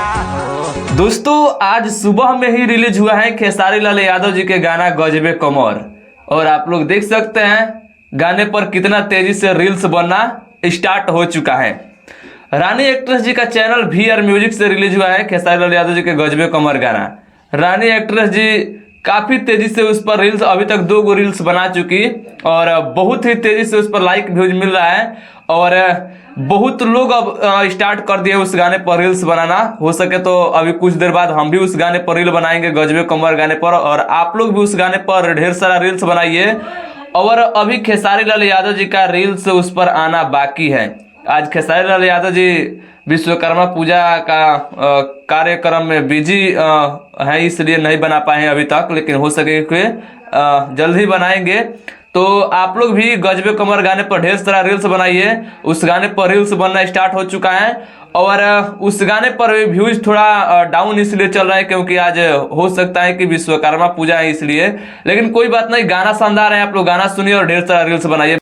दोस्तों आज सुबह में ही रिलीज हुआ है खेसारी लाल यादव जी के गाना गजबे कमर। और आप लोग देख सकते हैं गाने पर कितना तेजी से रील्स बनना स्टार्ट हो चुका है। रानी एक्ट्रेस जी का चैनल VR म्यूजिक से रिलीज हुआ है खेसारी लाल यादव जी के गजबे कमर गाना। रानी एक्ट्रेस जी काफी तेजी से उस पर रील्स, अभी तक 2 रील्स बना चुकी और बहुत ही तेजी से उस पर लाइक व्यूज मिल रहा है और बहुत लोग अब स्टार्ट कर दिए उस गाने पर रील्स बनाना। हो सके तो अभी कुछ देर बाद हम भी उस गाने पर रील बनाएंगे गजबे कमर गाने पर, और आप लोग भी उस गाने पर ढेर सारा रील्स बनाइए। और अभी खेसारी लाल यादव जी का रील्स उस पर आना बाकी है। आज खेसारी लाल यादव जी विश्वकर्मा पूजा का कार्यक्रम में बिजी है, इसलिए नहीं बना पाए हैं अभी तक, लेकिन हो सके कि जल्द ही बनाएंगे। तो आप लोग भी गजबे कमर गाने पर ढेर सारा रील्स बनाइए। उस गाने पर रील्स बनना स्टार्ट हो चुका है और उस गाने पर व्यूज थोड़ा डाउन इसलिए चल रहा है क्योंकि आज हो सकता है कि विश्वकर्मा पूजा है इसलिए, लेकिन कोई बात नहीं, गाना शानदार है। आप लोग गाना सुनिए और ढेर सारा रील्स बनाइए।